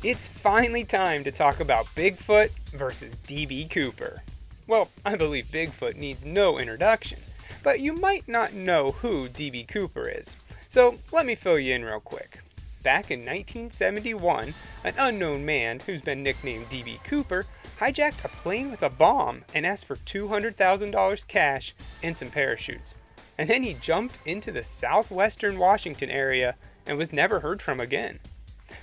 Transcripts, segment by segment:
It's finally time to talk about Bigfoot versus D.B. Cooper. Well, I believe Bigfoot needs no introduction, but you might not know who D.B. Cooper is. So let me fill you in real quick. Back in 1971, an unknown man who's been nicknamed D.B. Cooper hijacked a plane with a bomb and asked for $200,000 cash and some parachutes. And then he jumped into the southwestern Washington area and was never heard from again.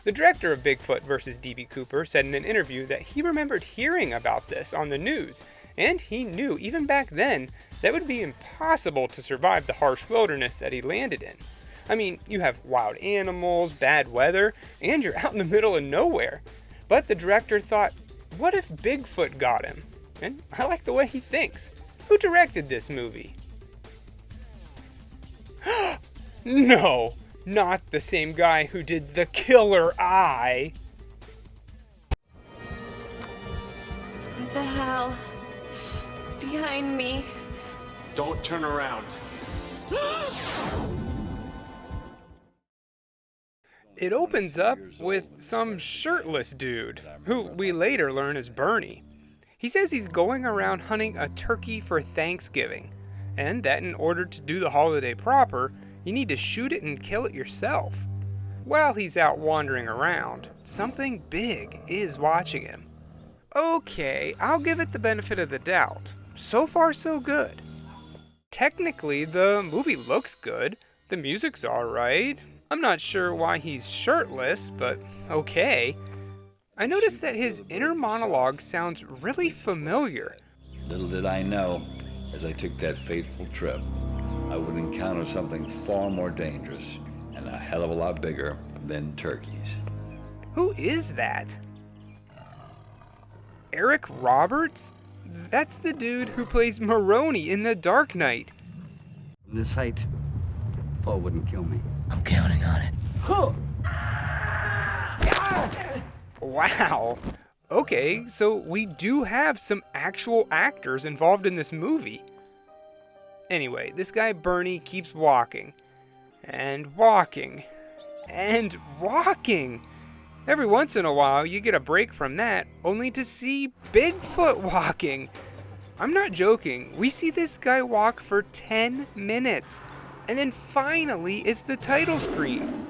The director of Bigfoot vs. D.B. Cooper said in an interview that he remembered hearing about this on the news, and he knew even back then that it would be impossible to survive the harsh wilderness that he landed in. I mean, you have wild animals, bad weather, and you're out in the middle of nowhere. But the director thought, what if Bigfoot got him? And I like the way he thinks. Who directed this movie? No! Not the same guy who did The Killer Eye. What the hell? It's behind me. Don't turn around. It opens up with some shirtless dude, who we later learn is Bernie. He says he's going around hunting a turkey for Thanksgiving, and that in order to do the holiday proper, you need to shoot it and kill it yourself. While he's out wandering around, something big is watching him. Okay, I'll give it the benefit of the doubt. So far so good. Technically, the movie looks good. The music's alright. I'm not sure why he's shirtless, but okay. I noticed that his inner monologue sounds really familiar. Little did I know, as I took that fateful trip, I would encounter something far more dangerous and a hell of a lot bigger than turkeys. Who is that? Eric Roberts? That's the dude who plays Maroney in The Dark Knight. The sight, foe wouldn't kill me. I'm counting on it. Wow. Okay, so we do have some actual actors involved in this movie. Anyway, this guy Bernie keeps walking, and walking, and walking. Every once in a while, you get a break from that, only to see Bigfoot walking. I'm not joking. We see this guy walk for 10 minutes, and then finally it's the title screen.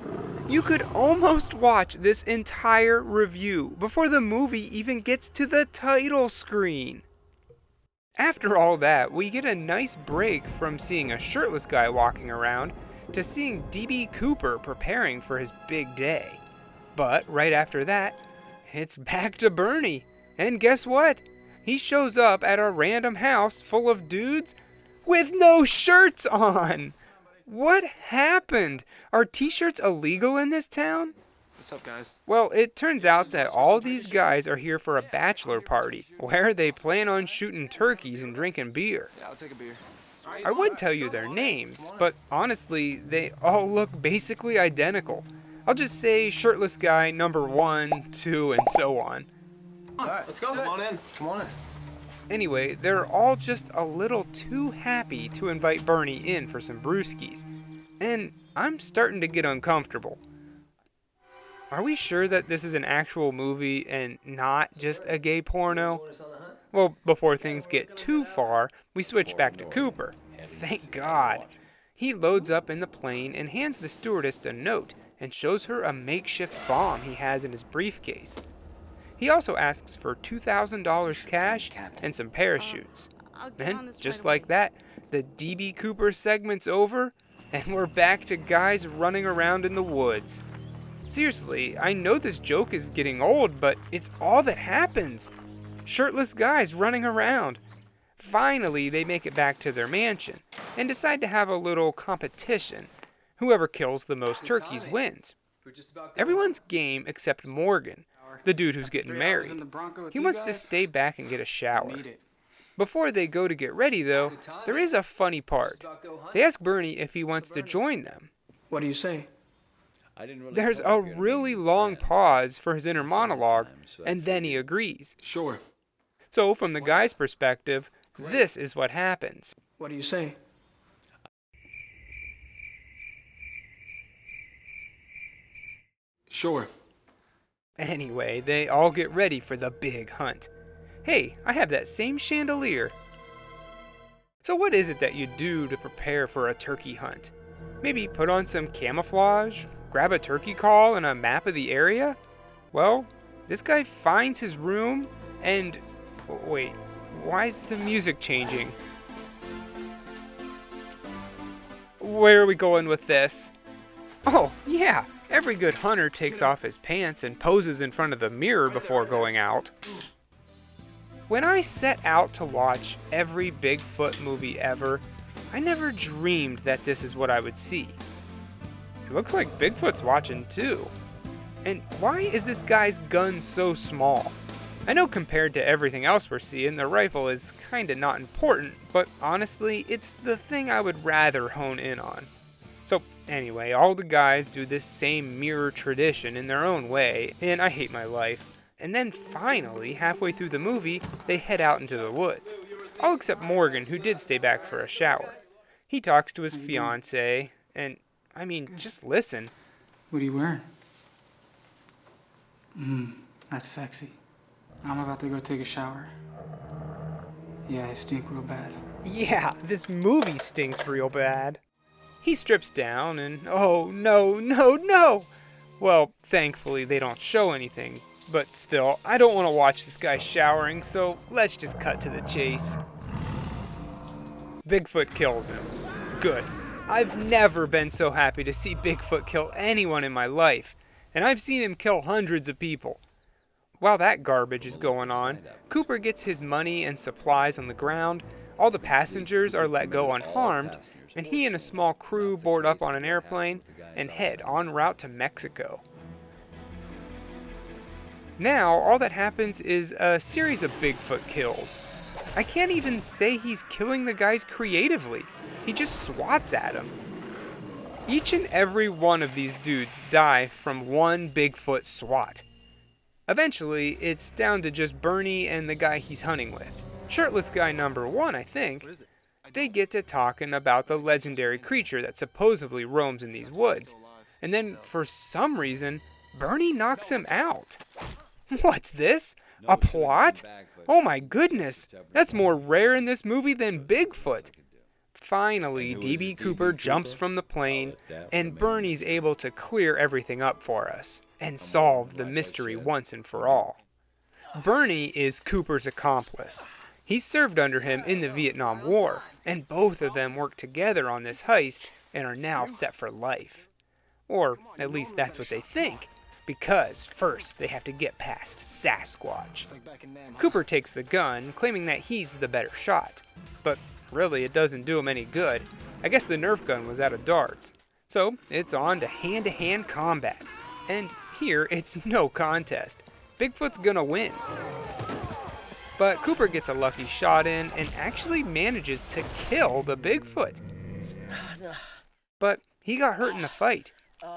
You could almost watch this entire review before the movie even gets to the title screen. After all that, we get a nice break from seeing a shirtless guy walking around to seeing D.B. Cooper preparing for his big day. But right after that, it's back to Bernie. And guess what? He shows up at a random house full of dudes with no shirts on. What happened? Are t-shirts illegal in this town? What's up, guys? Well, it turns out that all these guys are here for a bachelor party, where they plan on shooting turkeys and drinking beer. Yeah, I'll take a beer. I would tell you their names, but honestly, they all look basically identical. I'll just say shirtless guy number 1, 2, and so on. All right, let's go. Come on in. Come on in. Anyway, they're all just a little too happy to invite Bernie in for some brewskis. And I'm starting to get uncomfortable. Are we sure that this is an actual movie and not just a gay porno? Well, before things get too far, we switch back to Cooper. Thank God. He loads up in the plane and hands the stewardess a note and shows her a makeshift bomb he has in his briefcase. He also asks for $2,000 cash and some parachutes. And just like that, the D.B. Cooper segment's over, and we're back to guys running around in the woods. Seriously, I know this joke is getting old, but it's all that happens. Shirtless guys running around. Finally, they make it back to their mansion and decide to have a little competition. Whoever kills the most turkeys wins. Everyone's game except Morgan, the dude who's getting married. He wants to stay back and get a shower. Before they go to get ready, though, there is a funny part. They ask Bernie if he wants to join them. What do you say? There's a really long pause for his inner monologue, and then he agrees. Sure. So, from the guy's perspective, this is what happens. What do you say? Sure. Anyway, they all get ready for the big hunt. Hey, I have that same chandelier. So what is it that you do to prepare for a turkey hunt? Maybe put on some camouflage, grab a turkey call and a map of the area? Well, this guy finds his room and... Wait, why is the music changing? Where are we going with this? Oh, yeah, every good hunter takes off his pants and poses in front of the mirror before going out. When I set out to watch every Bigfoot movie ever, I never dreamed that this is what I would see. It looks like Bigfoot's watching too. And why is this guy's gun so small? I know compared to everything else we're seeing, the rifle is kinda not important, but honestly, it's the thing I would rather hone in on. So anyway, all the guys do this same mirror tradition in their own way, and I hate my life. And then finally, halfway through the movie, they head out into the woods. All except Morgan, who did stay back for a shower. He talks to his fiancée, and, I mean, just listen. What are you wearing? That's sexy. I'm about to go take a shower. Yeah, I stink real bad. Yeah, this movie stinks real bad. He strips down and, oh, no. Well, thankfully they don't show anything, but still, I don't want to watch this guy showering, so let's just cut to the chase. Bigfoot kills him. Good. I've never been so happy to see Bigfoot kill anyone in my life, and I've seen him kill hundreds of people. While that garbage is going on, Cooper gets his money and supplies on the ground, all the passengers are let go unharmed, and he and a small crew board up on an airplane and head en route to Mexico. Now, all that happens is a series of Bigfoot kills. I can't even say he's killing the guys creatively. He just swats at them. Each and every one of these dudes die from one Bigfoot swat. Eventually, it's down to just Bernie and the guy he's hunting with. Shirtless guy number 1, I think. They get to talking about the legendary creature that supposedly roams in these woods. And then, for some reason, Bernie knocks him out. What's this? A plot? Oh my goodness, that's more rare in this movie than Bigfoot. Finally, D.B. Cooper jumps from the plane, and Bernie's able to clear everything up for us and solve the mystery once and for all. Bernie is Cooper's accomplice. He served under him in the Vietnam War, and both of them worked together on this heist and are now set for life. Or at least that's what they think, because first they have to get past Sasquatch. Cooper takes the gun, claiming that he's the better shot, but really it doesn't do him any good. I guess the Nerf gun was out of darts. So it's on to hand-to-hand combat. And here it's no contest. Bigfoot's gonna win. But Cooper gets a lucky shot in and actually manages to kill the Bigfoot. But he got hurt in the fight.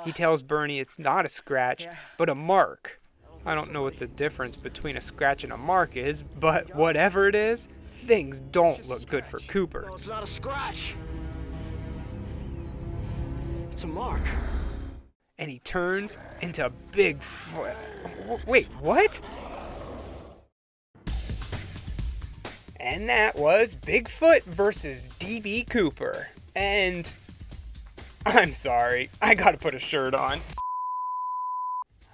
He tells Bernie it's not a scratch, but a mark. I don't know what the difference between a scratch and a mark is, but whatever it is, things don't look good for Cooper. It's not a scratch. It's a mark. And he turns into Bigfoot. Wait, what? And that was Bigfoot versus D.B. Cooper. And I'm sorry, I gotta put a shirt on.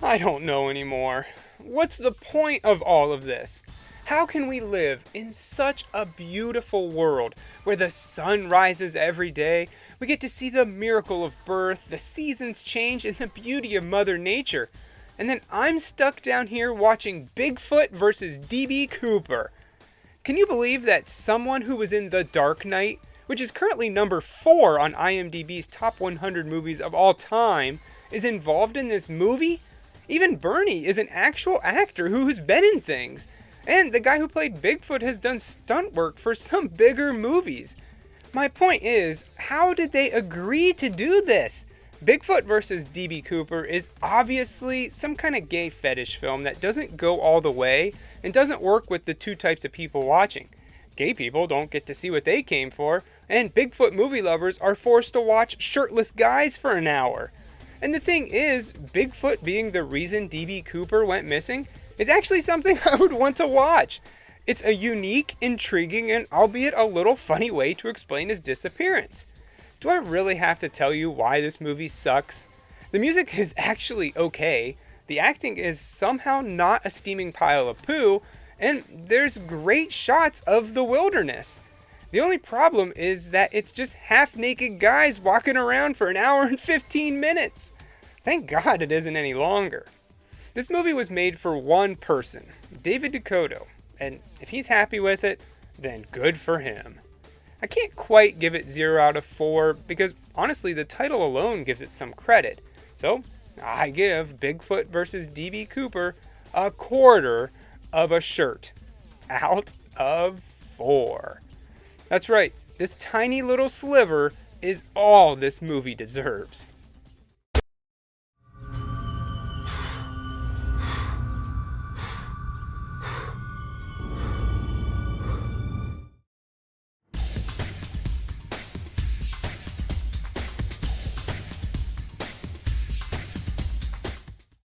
I don't know anymore. What's the point of all of this? How can we live in such a beautiful world where the sun rises every day, we get to see the miracle of birth, the seasons change, and the beauty of Mother Nature, and then I'm stuck down here watching Bigfoot versus D.B. Cooper? Can you believe that someone who was in The Dark Knight, which is currently number 4 on IMDb's top 100 movies of all time, is involved in this movie? Even Bernie is an actual actor who's been in things. And the guy who played Bigfoot has done stunt work for some bigger movies. My point is, how did they agree to do this? Bigfoot versus D.B. Cooper is obviously some kind of gay fetish film that doesn't go all the way and doesn't work with the two types of people watching. Gay people don't get to see what they came for, and Bigfoot movie lovers are forced to watch shirtless guys for an hour. And the thing is, Bigfoot being the reason DB Cooper went missing is actually something I would want to watch. It's a unique, intriguing, and albeit a little funny way to explain his disappearance. Do I really have to tell you why this movie sucks? The music is actually okay, the acting is somehow not a steaming pile of poo, and there's great shots of the wilderness. The only problem is that it's just half-naked guys walking around for an hour and 15 minutes. Thank God it isn't any longer. This movie was made for one person, David Dakota, and if he's happy with it, then good for him. I can't quite give it 0 out of 4 because honestly the title alone gives it some credit. So I give Bigfoot vs. DB Cooper a quarter of a shirt out of 4. That's right, this tiny little sliver is all this movie deserves.